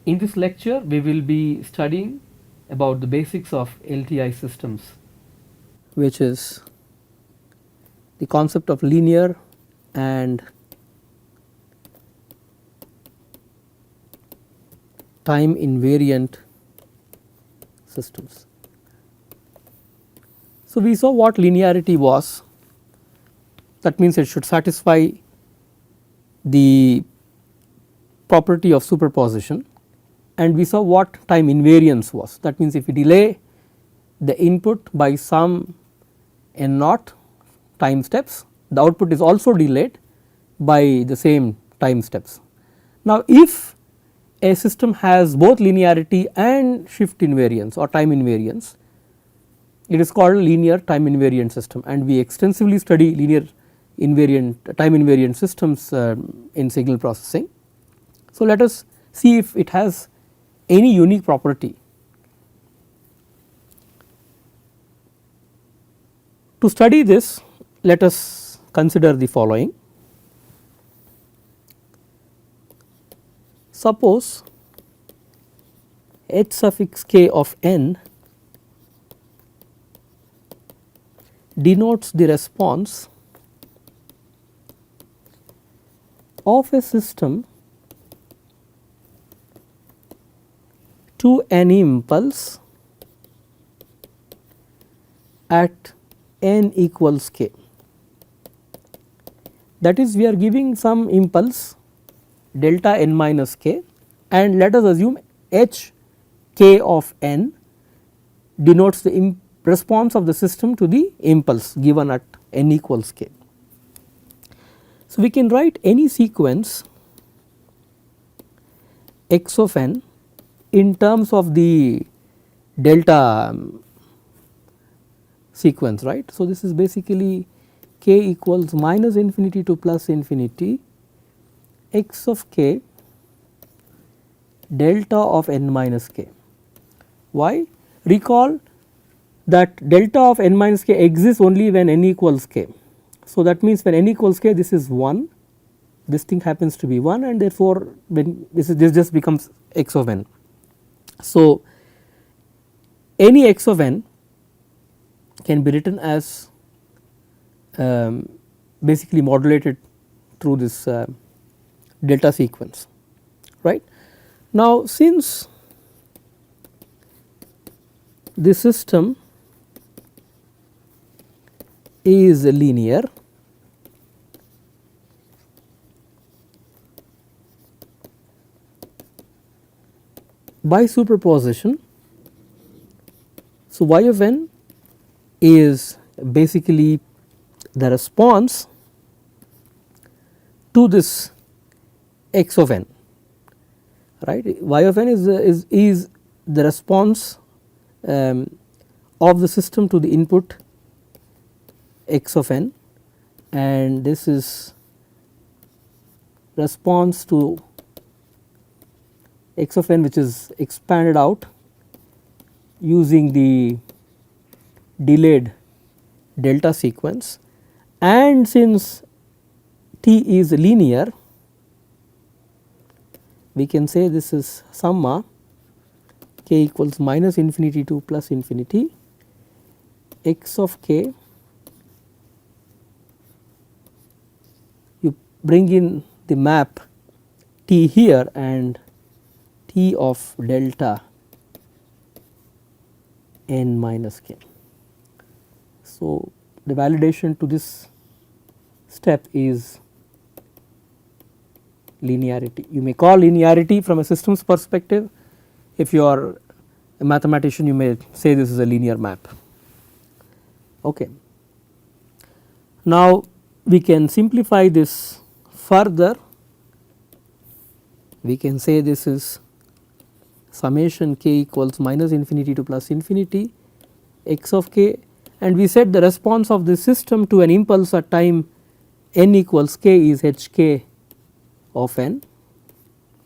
In this lecture we will be studying about the basics of LTI systems, which is the concept of linear and time invariant systems. So, we saw what linearity was, that means it should satisfy the property of superposition, and we saw what time invariance was, that means if we delay the input by some n naught time steps, the output is also delayed by the same time steps. Now, if a system has both linearity and shift invariance or time invariance, it is called linear time invariant system, and we extensively study linear invariant time invariant systems in signal processing. So, let us see if it has any unique property. To study this, let us consider the following. Suppose h suffix k of n denotes the response of a system to an impulse at n equals k. That is, we are giving some impulse delta n minus k, and let us assume h k of n denotes the response of the system to the impulse given at n equals k. So, we can write any sequence x of n in terms of the delta sequence, right. So, this is basically k equals minus infinity to plus infinity x of k delta of n minus k. Why? Recall that delta of n minus k exists only when n equals k. So, that means when n equals k, this is 1, this thing happens to be 1, and therefore, when this just becomes x of n. So, any x of n can be written as basically modulated through this delta sequence, right. Now, since the system is linear, by superposition, so y of n is basically the response to this x of n, right. Y of n is the response of the system to the input x of n, and this is response to x of n which is expanded out using the delayed delta sequence, and since t is linear, we can say this is summa k equals minus infinity to plus infinity x of k, you bring in the map t here and t of delta n minus k. So, the validation to this step is linearity. You may call linearity from a systems perspective. If you are a mathematician, you may say this is a linear map. Okay. Now, we can simplify this further. We can say this is summation k equals minus infinity to plus infinity x of k, and we said the response of the system to an impulse at time n equals k is h k of n,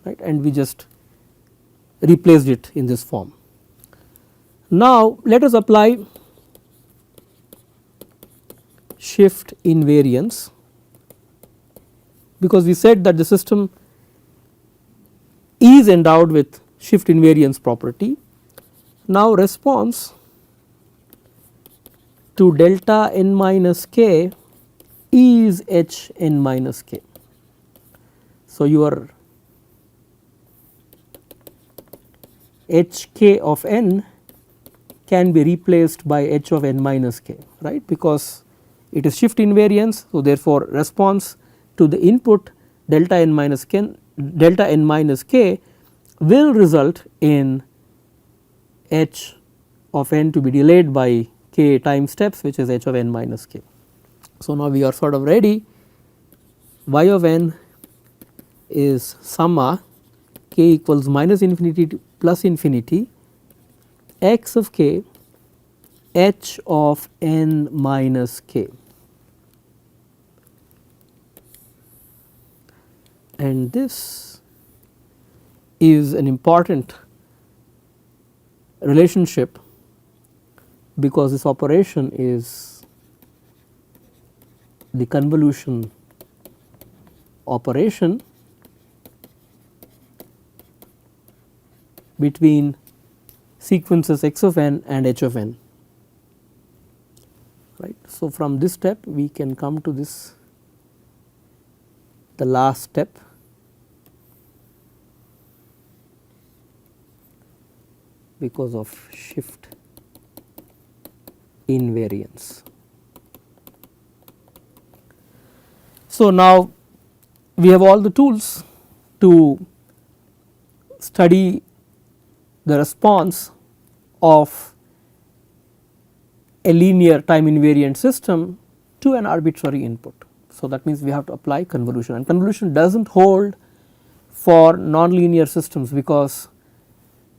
right, and we just replaced it in this form. Now, let us apply shift invariance, because we said that the system is endowed with shift invariance property. Now response to delta n minus k is h n minus k. So your h k of n can be replaced by h of n minus k, right, because it is shift invariance. So therefore response to the input delta n minus k will result in h of n to be delayed by k time steps, which is h of n minus k. So now we are sort of ready. Y of n is summa k equals minus infinity to plus infinity x of k h of n minus k, and this is an important relationship because this operation is the convolution operation between sequences x of n and h of n, right. So from this step we can come to this, the last step, because of shift invariance. So now we have all the tools to study the response of a linear time invariant system to an arbitrary input. So that means we have to apply convolution, and convolution does not hold for nonlinear systems because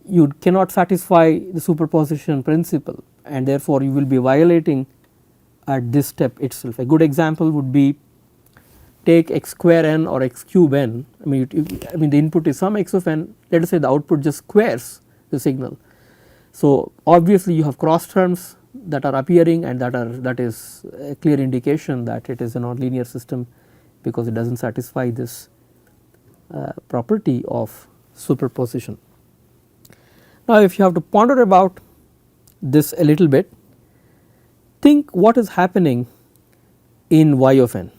you cannot satisfy the superposition principle, and therefore you will be violating at this step itself. A good example would be take x square n or x cube n. I mean the input is some x of n, let us say the output just squares the signal. So obviously you have cross terms that are appearing, and that is a clear indication that it is a nonlinear system because it does not satisfy this property of superposition. Now if you have to ponder about this a little bit, think what is happening in y of n.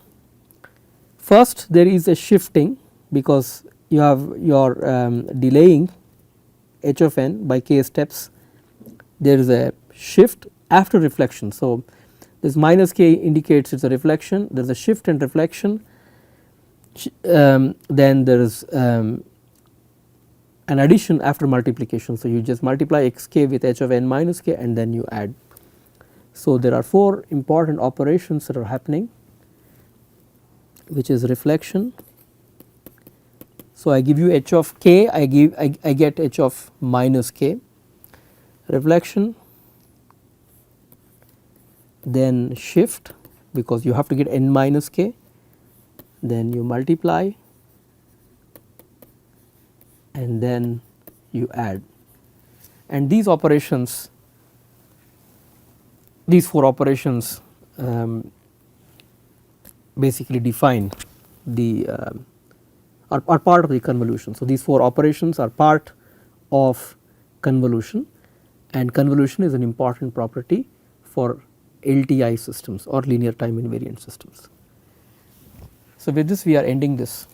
First there is a shifting because you have your delaying h of n by k steps. There is a shift after reflection. So this minus k indicates it is a reflection, there is a shift and reflection, then there is an addition after multiplication. So you just multiply x k with h of n minus k and then you add. So there are 4 important operations that are happening, which is reflection. So I give you h of k, I get h of minus k, reflection, then shift because you have to get n minus k, then you multiply and then you add, and these operations, these 4 operations basically define the are part of the convolution. So these 4 operations are part of convolution, and convolution is an important property for LTI systems or linear time invariant systems. So with this we are ending this